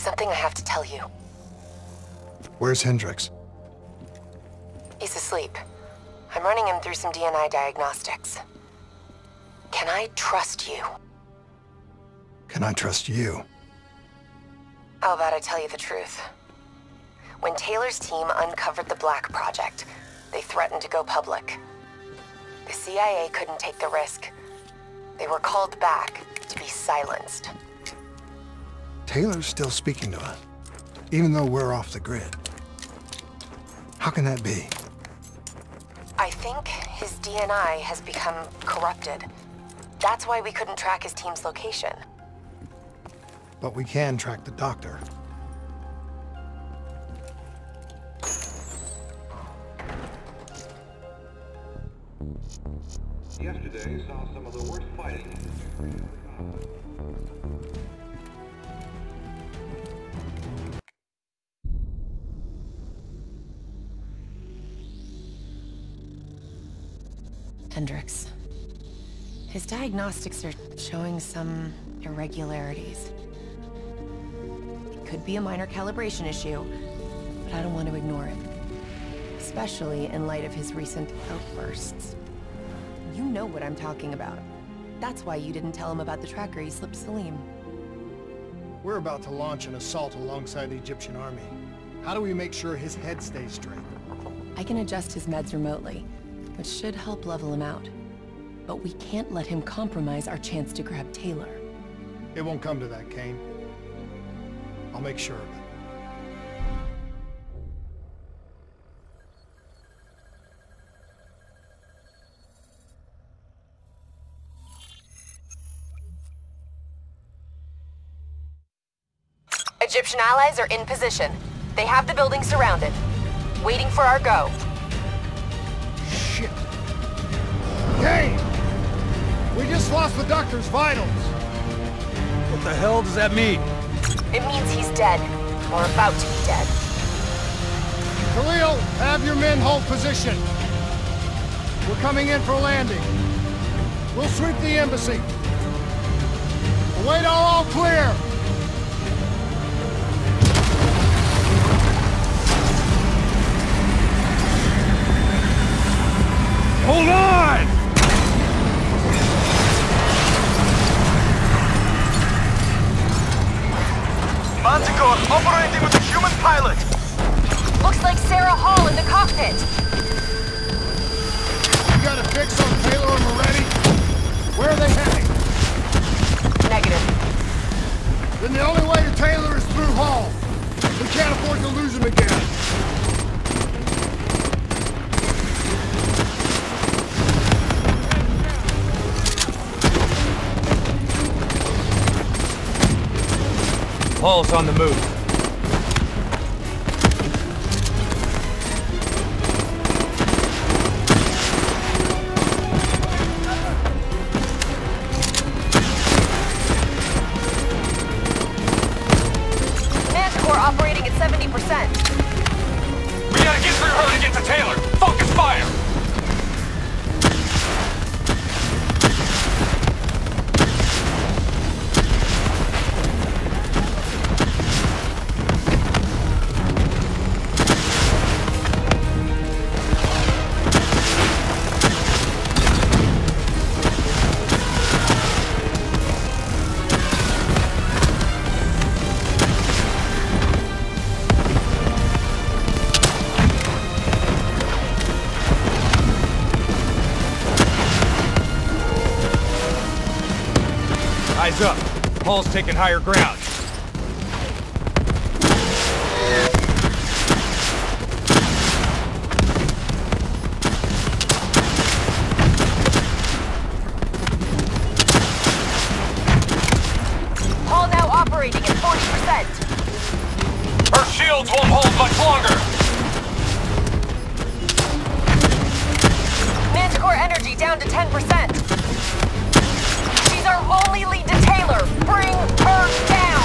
something I have to tell you. Where's Hendricks? He's asleep. I'm running him through some DNI diagnostics. Can I trust you? Can I trust you? How about I tell you the truth? When Taylor's team uncovered the Black Project, they threatened to go public. The CIA couldn't take the risk. They were called back to be silenced. Taylor's still speaking to us, even though we're off the grid. How can that be? I think his DNI has become corrupted. That's why we couldn't track his team's location. But we can track the doctor. Yesterday saw some of the worst fighting in the history of the continent. Hendricks. His diagnostics are showing some irregularities. It could be a minor calibration issue, but I don't want to ignore it. Especially in light of his recent outbursts. You know what I'm talking about. That's why you didn't tell him about the tracker he slipped Salim. We're about to launch an assault alongside the Egyptian army. How do we make sure his head stays straight? I can adjust his meds remotely, which should help level him out. But we can't let him compromise our chance to grab Taylor. It won't come to that, Kane. I'll make sure of it. Egyptian allies are in position. They have the building surrounded, waiting for our go. Shit! Kane! We just lost the doctor's vitals! What the hell does that mean? It means he's dead, or about to be dead. Khalil, have your men hold position. We're coming in for landing. We'll sweep the embassy. Await all clear! Hold on! Manticore operating with a human pilot! Looks like Sarah Hall in the cockpit! You got a fix on Taylor and Moretti? Where are they heading? Negative. Then the only way to Taylor is through Hall. We can't afford to lose him again. Hall's on the move. Manticore operating at 70%. We gotta get through her to get to Taylor! Focus fire! Eyes up. Hall's taking higher ground. Hall now operating at 40%. Her shields won't hold much longer. Manticore energy down to 10%. She's our only lead to Taylor. Bring her down!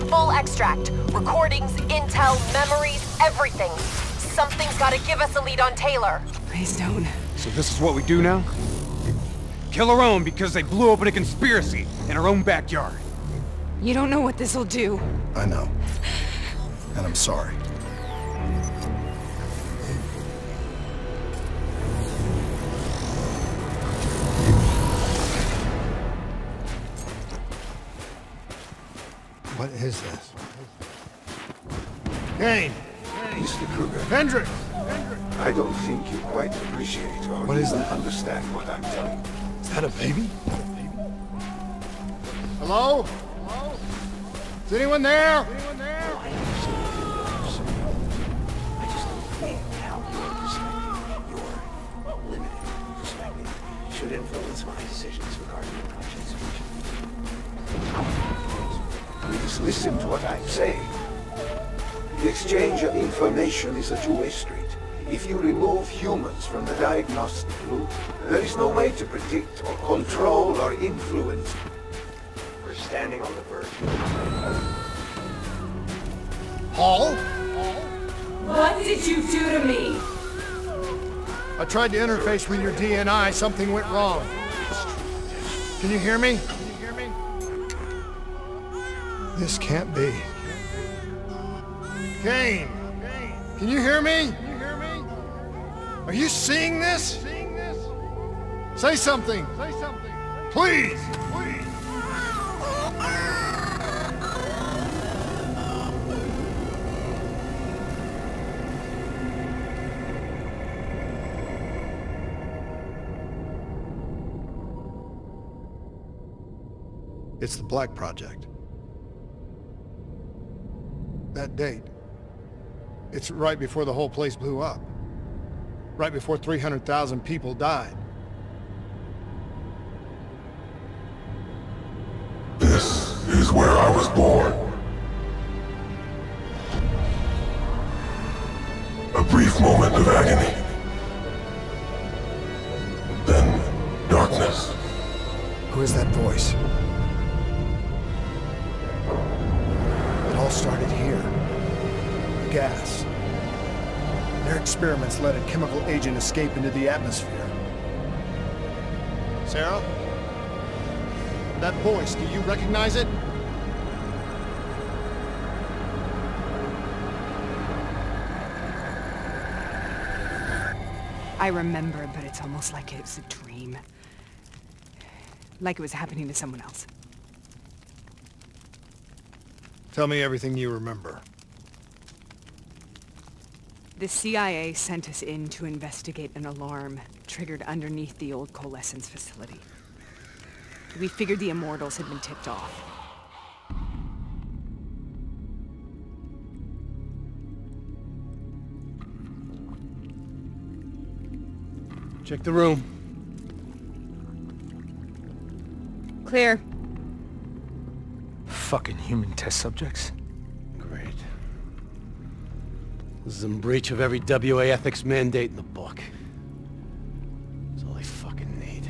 full extract. Recordings, intel, memories, everything. Something's gotta give us a lead on Taylor. Please don't. So this is what we do now? Kill our own because they blew open a conspiracy in our own backyard. You don't know what this'll do. I know. And I'm sorry. What is this? Kane! Mr. Kruger, Hendrik! I don't think you quite appreciate or What is even that? understand what I'm telling you. Is that a baby? Hello? Hello? Is anyone there? Anyone there? I just don't think how your perspective, your limited perspective, should influence my decisions regarding the project's future. Please listen to what I'm saying. The exchange of information is a two-way street. If you remove humans from the diagnostic loop, there is no way to predict or control or influence. We're standing on the verge of Paul? What did you do to me? I tried to interface with your DNI. Something went wrong. Can you hear me? Can you hear me? This can't be. Kane! Can you hear me? Are you seeing this? Say something! Say something! Please! Please! It's the Black Project. That date. It's right before the whole place blew up. Right before 300,000 people died. This is where I was born. A brief moment of agony. Then darkness. Who is that voice? It all started here. The gas. Their experiments let a chemical agent escape into the atmosphere. Sarah? That voice, do you recognize it? I remember, but it's almost like it was a dream. Like it was happening to someone else. Tell me everything you remember. The CIA sent us in to investigate an alarm triggered underneath the old coalescence facility. We figured the Immortals had been tipped off. Check the room. Clear. Fucking human test subjects. Great. This is in breach of every WA ethics mandate in the book. That's all I fucking need.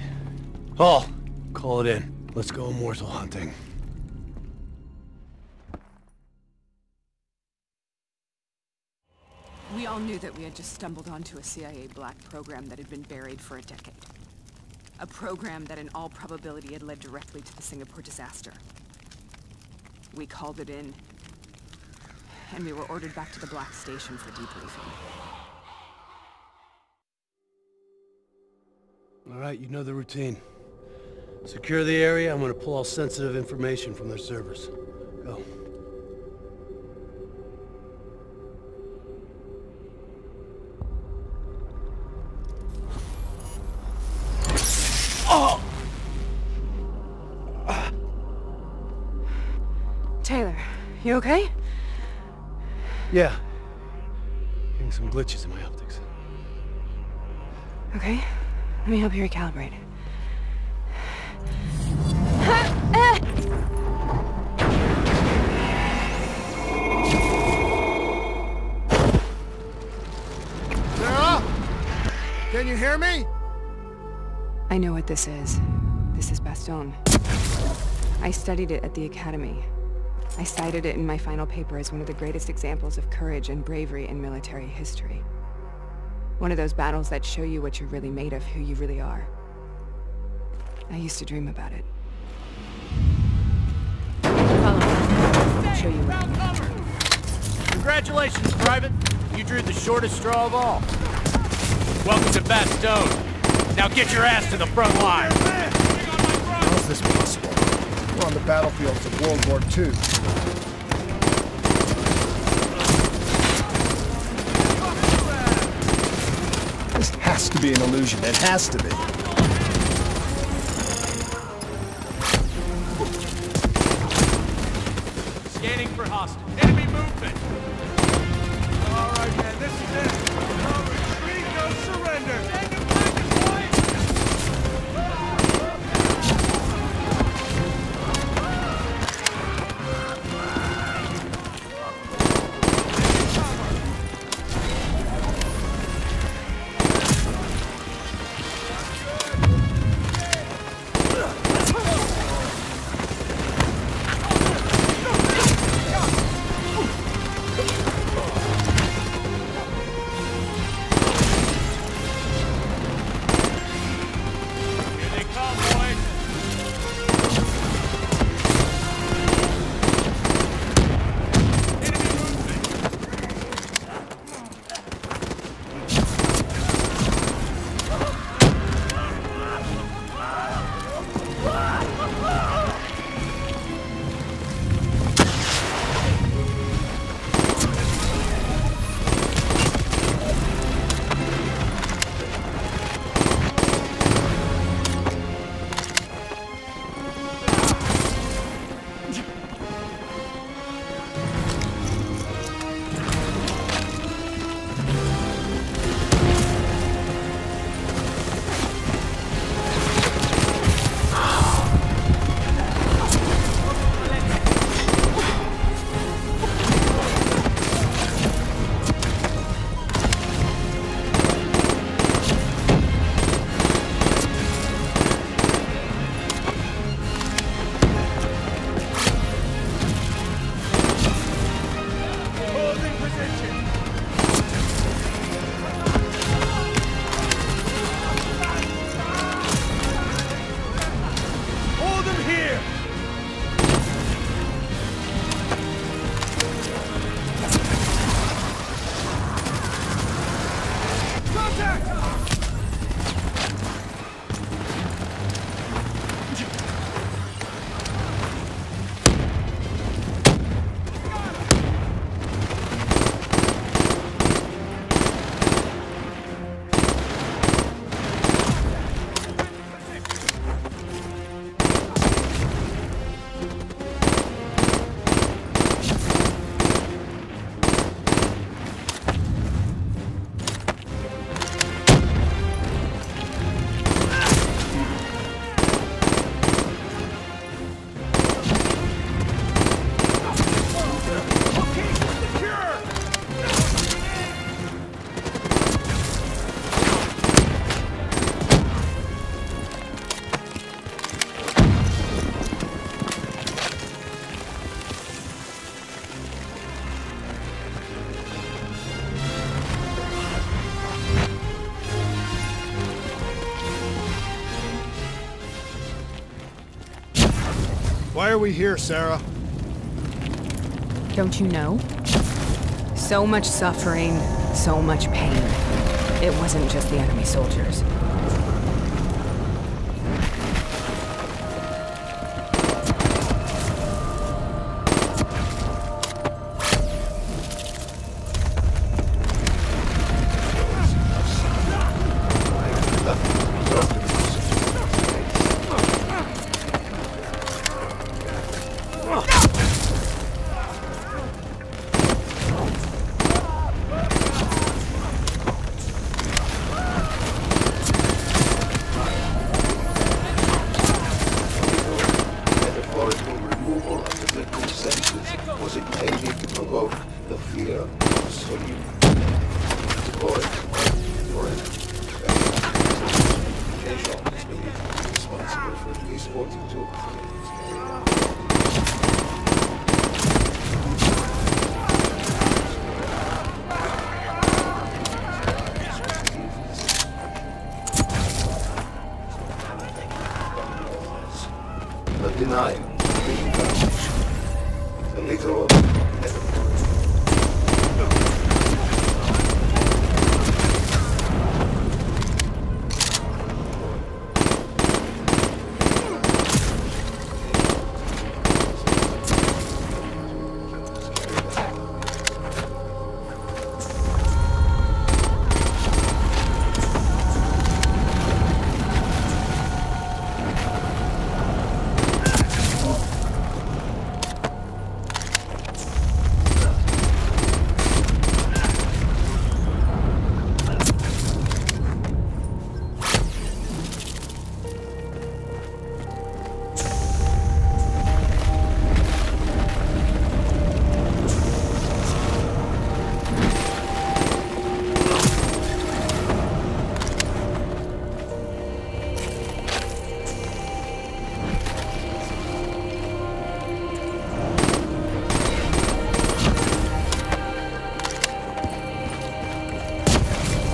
Paul, call it in. Let's go immortal hunting. We all knew that we had just stumbled onto a CIA black program that had been buried for a decade. A program that in all probability had led directly to the Singapore disaster. We called it in, and we were ordered back to the Black Station for debriefing. All right, you know the routine. Secure the area. I'm gonna pull all sensitive information from their servers. Go. Oh! Taylor, you okay? Yeah. Getting some glitches in my optics. Okay, let me help you recalibrate. Sarah? Can you hear me? I know what this is. This is Baston. I studied it at the Academy. I cited it in my final paper as one of the greatest examples of courage and bravery in military history. One of those battles that show you what you're really made of, who you really are. I used to dream about it. Follow me. I'll show you where. Congratulations, Private. You drew the shortest straw of all. Welcome to Bastogne. Now get your ass to the front line. How is this possible? We're on the battlefields of World War II. This has to be an illusion. It has to be. Scanning for hostile. Enemy movement. All right, man. This is it. No retreat, no surrender. Why are we here, Sarah? Don't you know? So much suffering, so much pain. It wasn't just the enemy soldiers.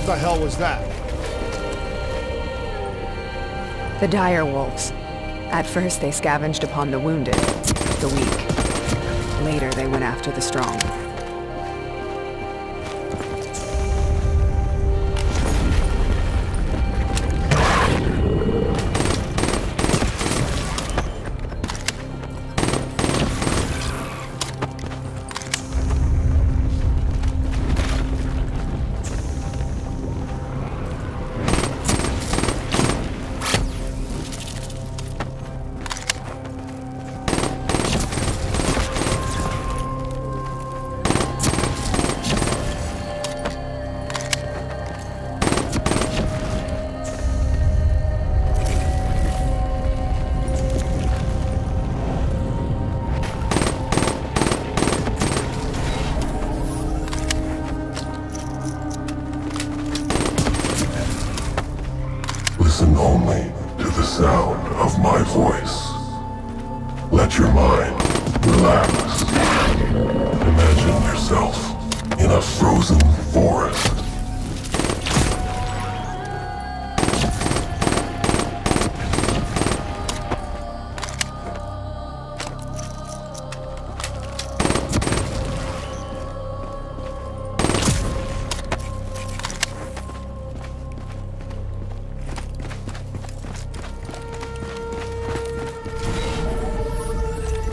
What the hell was that? The dire wolves. At first, they scavenged upon the wounded, the weak. Later, they went after the strong. Listen only to the sound of my voice. Let your mind relax. Imagine yourself in a frozen forest.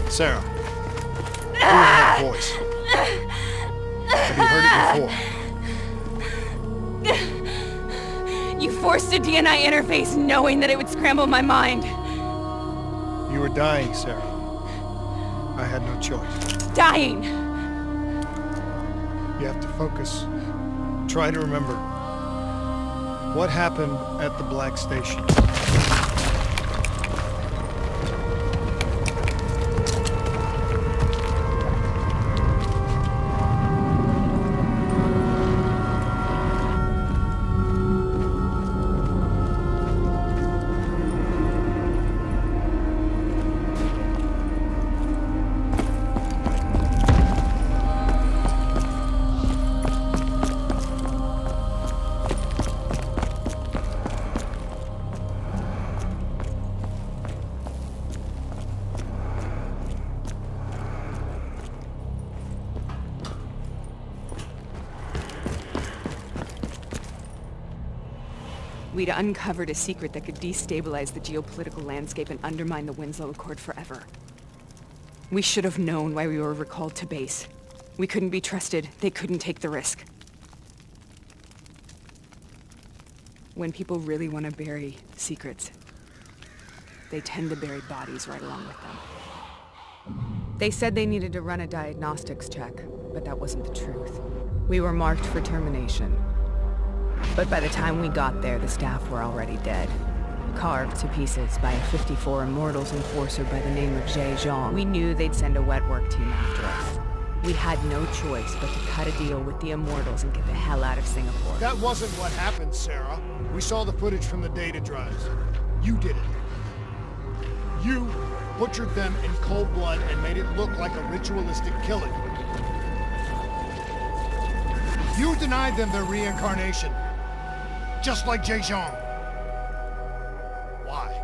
Sarah, hear that voice. Have you heard it before? You forced a DNI interface knowing that it would scramble my mind. You were dying, Sarah. I had no choice. Dying! You have to focus. Try to remember. What happened at the Black Station? We'd uncovered a secret that could destabilize the geopolitical landscape and undermine the Winslow Accord forever. We should have known why we were recalled to base. We couldn't be trusted. They couldn't take the risk. When people really want to bury secrets, they tend to bury bodies right along with them. They said they needed to run a diagnostics check, but that wasn't the truth. We were marked for termination. But by the time we got there, the staff were already dead. Carved to pieces by a 54 Immortals enforcer by the name of Jay Zhang. We knew they'd send a wet work team after us. We had no choice but to cut a deal with the Immortals and get the hell out of Singapore. That wasn't what happened, Sarah. We saw the footage from the data drives. You did it. You butchered them in cold blood and made it look like a ritualistic killing. You denied them their reincarnation. Just like Jay Zhang. Why?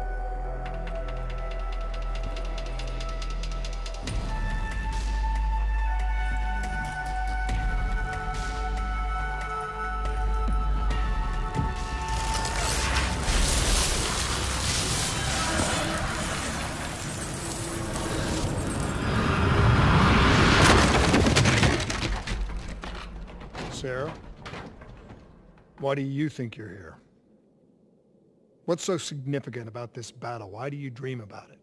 Sarah? Why do you think you're here? What's so significant about this battle? Why do you dream about it?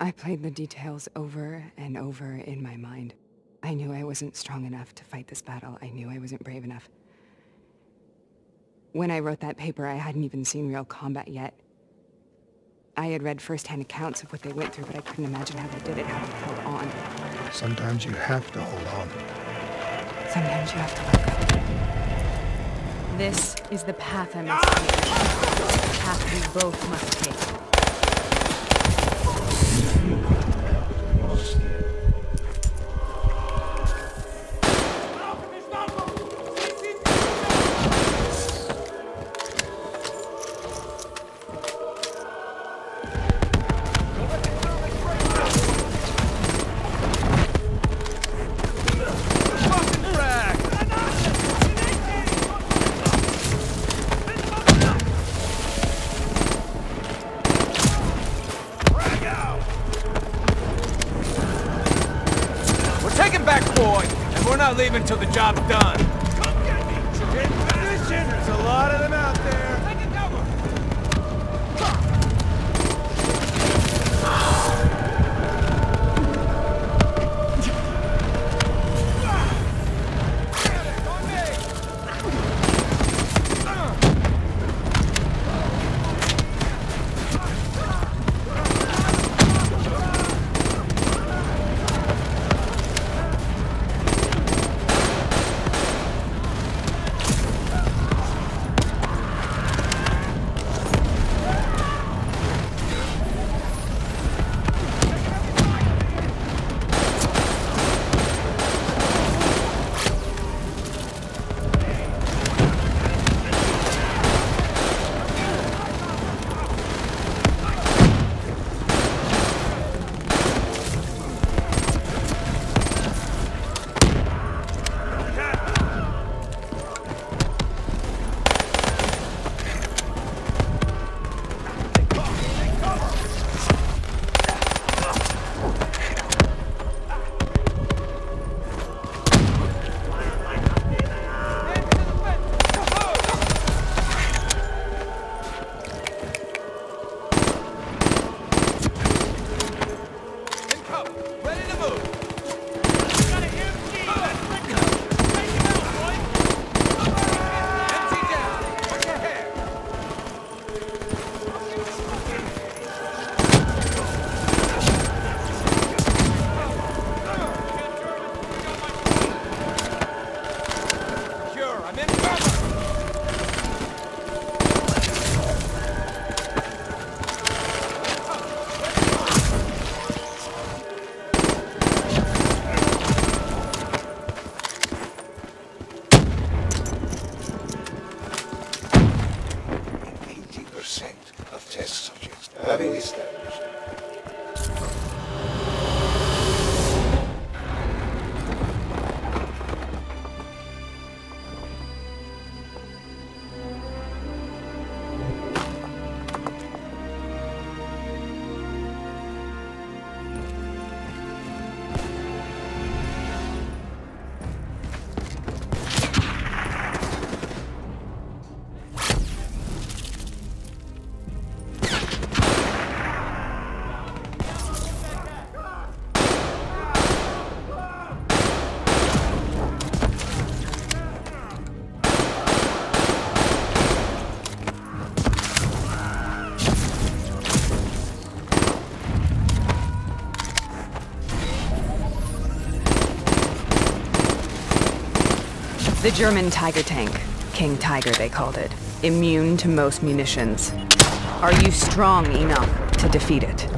I played the details over and over in my mind. I knew I wasn't strong enough to fight this battle. I knew I wasn't brave enough. When I wrote that paper, I hadn't even seen real combat yet. I had read first-hand accounts of what they went through, but I couldn't imagine how they did it, how they held on. Sometimes you have to hold on. Sometimes you have to let go. This is the path I must take. The path we both must take. boy, and we're not leaving till the job's done. Come get me! In position! There's a lot of them out there. Take cover! Having established. The German Tiger tank. King Tiger, they called it. Immune to most munitions. Are you strong enough to defeat it?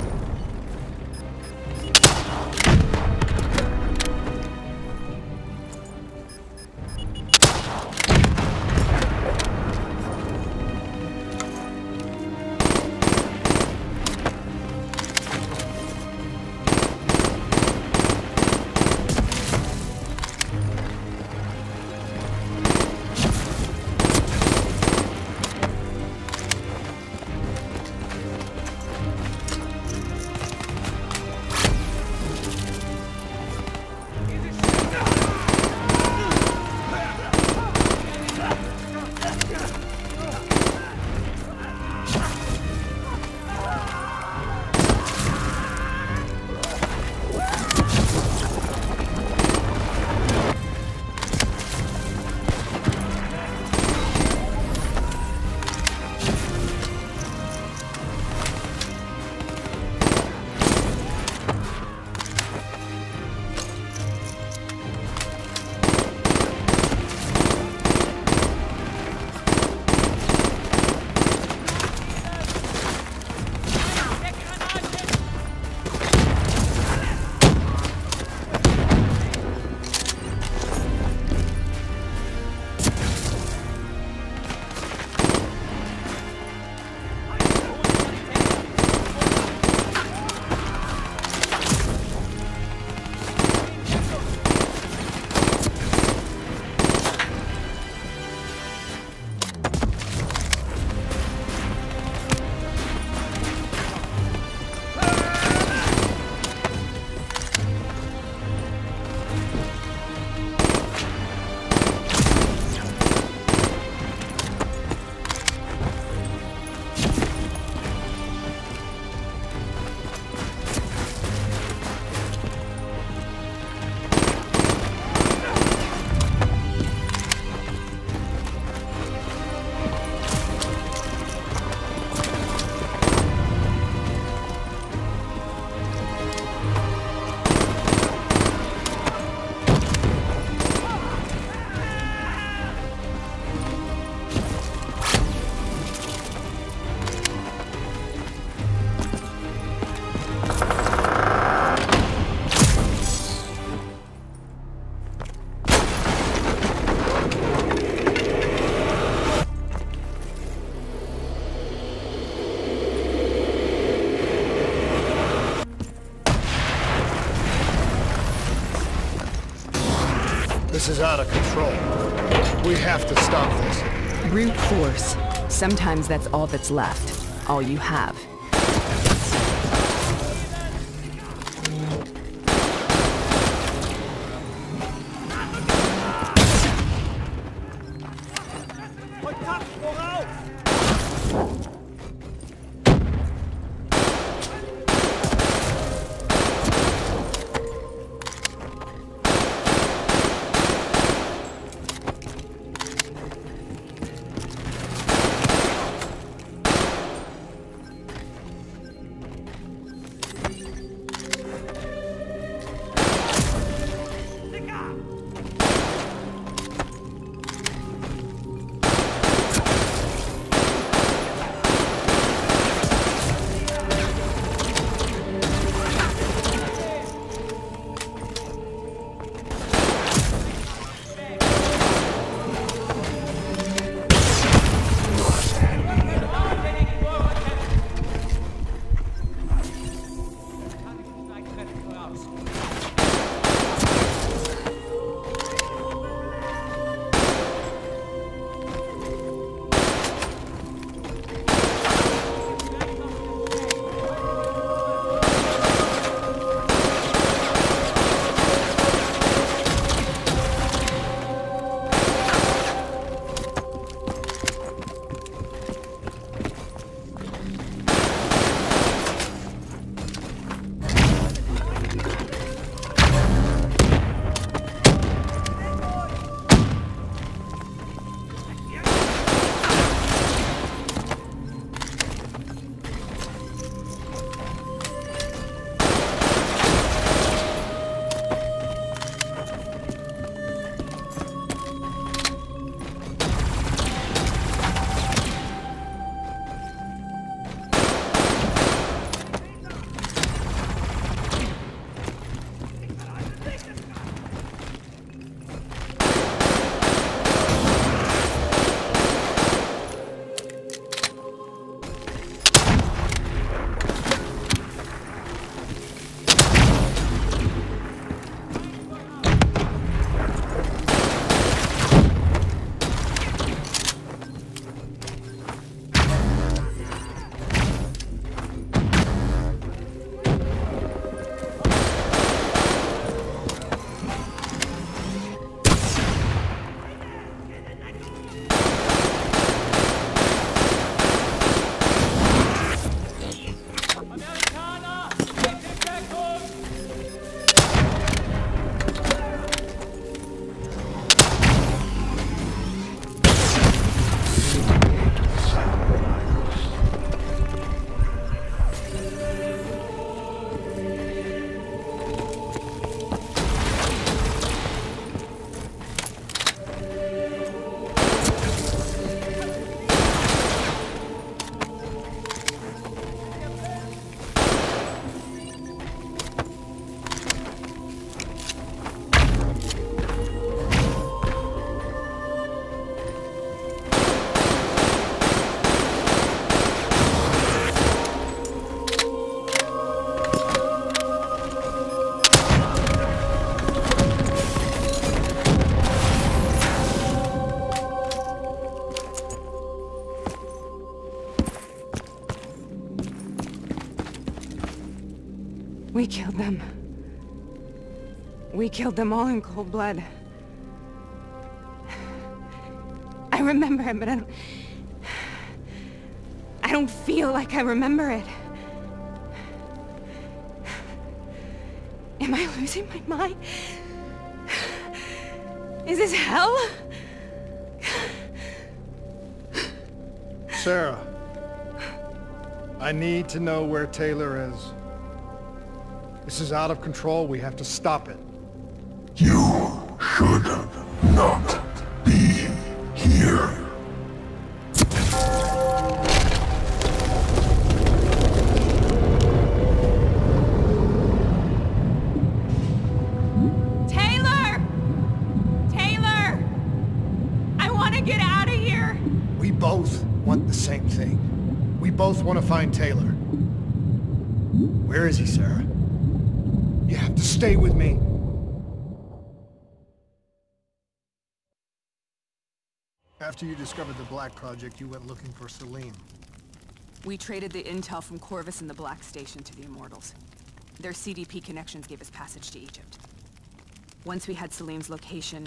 This is out of control. We have to stop this. Brute force. Sometimes that's all that's left. All you have. We killed them. We killed them all in cold blood. I remember it, but I don't feel like I remember it. Am I losing my mind? Is this hell? Sarah, I need to know where Taylor is. This is out of control. We have to stop it. You should not be here. Taylor! Taylor! I want to get out of here! We both want the same thing. We both want to find Taylor. Where is he, Sarah? You have to stay with me. After you discovered the Black Project, you went looking for Salim. We traded the intel from Corvus and the Black Station to the Immortals. Their CDP connections gave us passage to Egypt. Once we had Salim's location,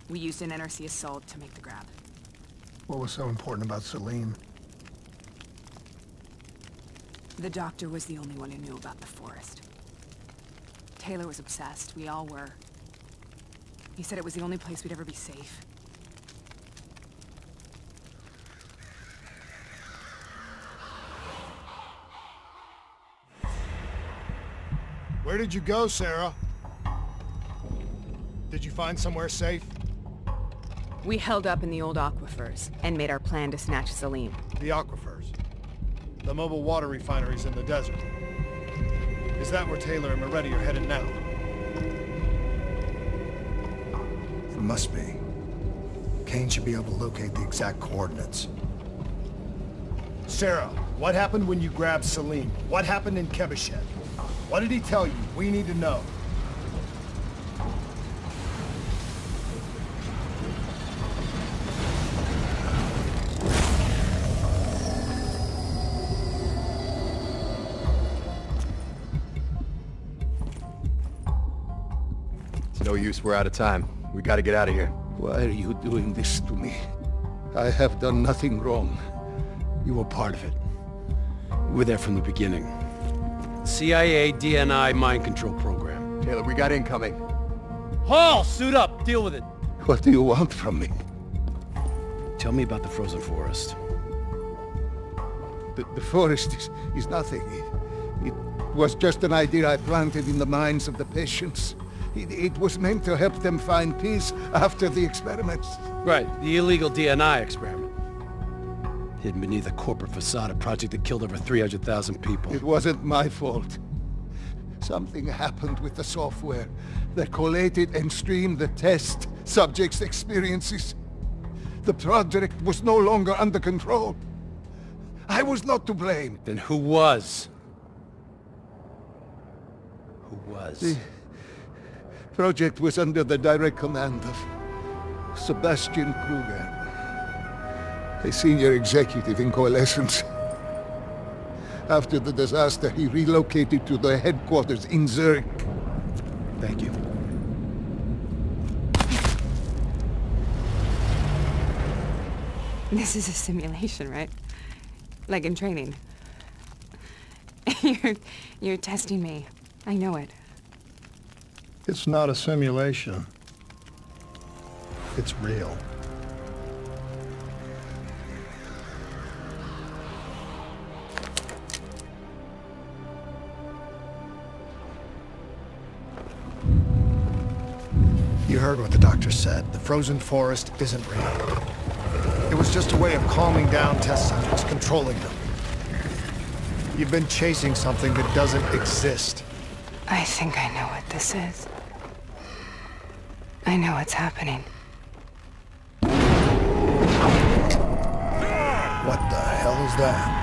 we used an NRC assault to make the grab. What was so important about Salim? The doctor was the only one who knew about the forest. Taylor was obsessed. We all were. He said it was the only place we'd ever be safe. Where did you go, Sarah? Did you find somewhere safe? We held up in the old aquifers and made our plan to snatch Salim. The aquifers. The mobile water refineries in the desert. Is that where Taylor and Moretti are headed now? It must be. Kane should be able to locate the exact coordinates. Sarah, what happened when you grabbed Salim? What happened in Kebashet? What did he tell you? We need to know. No use, we're out of time. We gotta get out of here. Why are you doing this to me? I have done nothing wrong. You were part of it. You were there from the beginning. CIA DNI mind control program. Taylor, we got incoming. Hall, suit up! Deal with it! What do you want from me? Tell me about the frozen forest. The forest is nothing. It was just an idea I planted in the minds of the patients. It was meant to help them find peace after the experiments. Right, the illegal DNI experiment. Hidden beneath a corporate facade, a project that killed over 300,000 people. It wasn't my fault. Something happened with the software that collated and streamed the test subjects' experiences. The project was no longer under control. I was not to blame. Then who was? Who was? The project was under the direct command of Sebastian Kruger, a senior executive in Coalescence. After the disaster, he relocated to the headquarters in Zurich. Thank you. This is a simulation, right? Like in training. You're testing me. I know it. It's not a simulation. It's real. You heard what the doctor said. The frozen forest isn't real. It was just a way of calming down test subjects, controlling them. You've been chasing something that doesn't exist. I think I know what this is. I know what's happening. What the hell is that?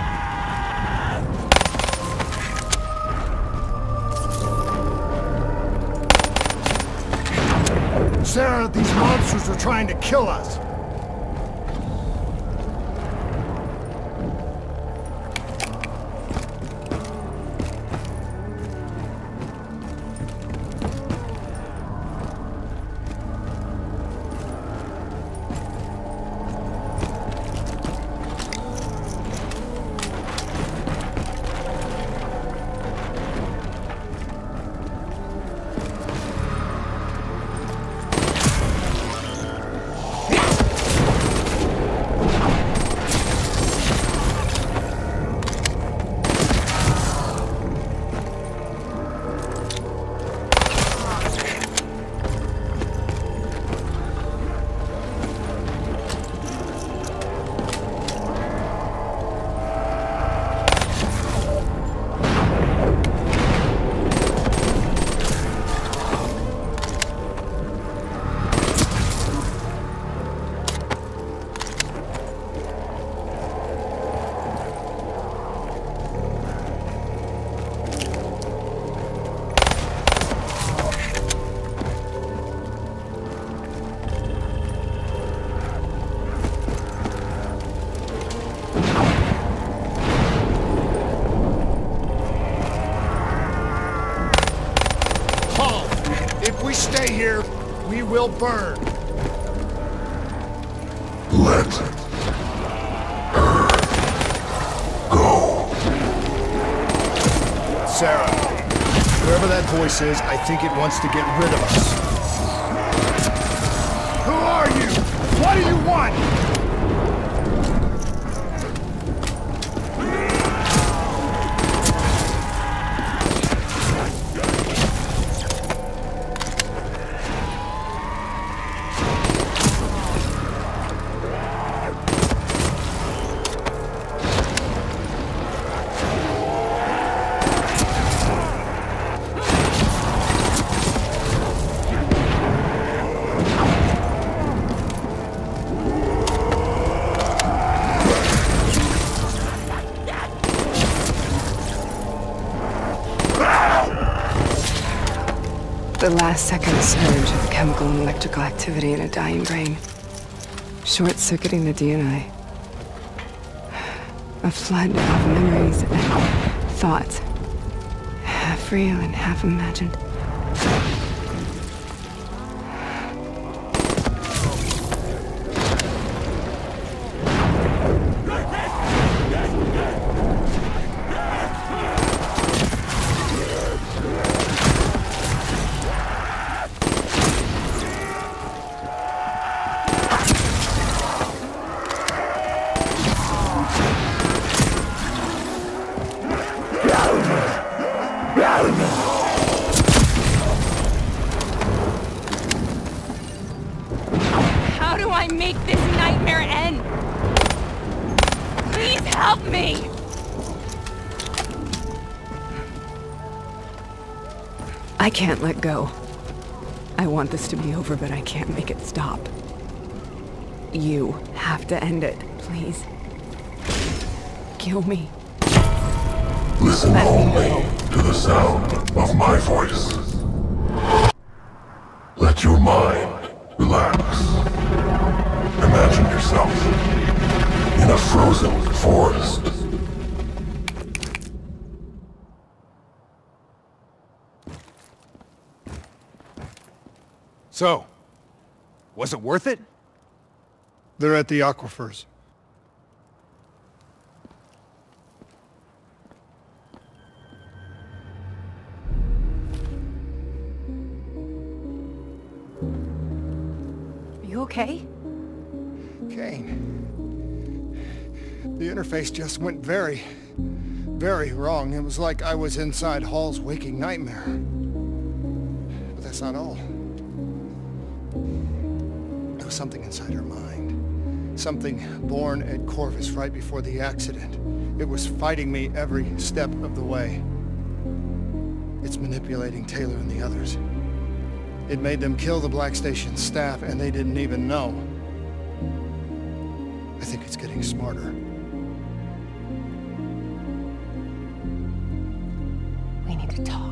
Sarah, these monsters are trying to kill us! here, we will burn. Let her go. Sarah, whoever that voice is, I think it wants to get rid of us. Who are you? What do you want? The last second surge of chemical and electrical activity in a dying brain. Short-circuiting the DNA. A flood of memories and thoughts. Half real and half imagined. How do I make this nightmare end? Please help me! I can't let go. I want this to be over, but I can't make it stop. You have to end it, please. Kill me. Listen only to the sound of my voice. Let your mind relax. Imagine yourself in a frozen forest. So, was it worth it? They're at the aquifers. You okay? Kane. The interface just went very, very wrong. It was like I was inside Hall's waking nightmare. But that's not all. There was something inside her mind. Something born at Corvus right before the accident. It was fighting me every step of the way. It's manipulating Taylor and the others. It made them kill the Black Station staff, and they didn't even know. I think it's getting smarter. We need to talk.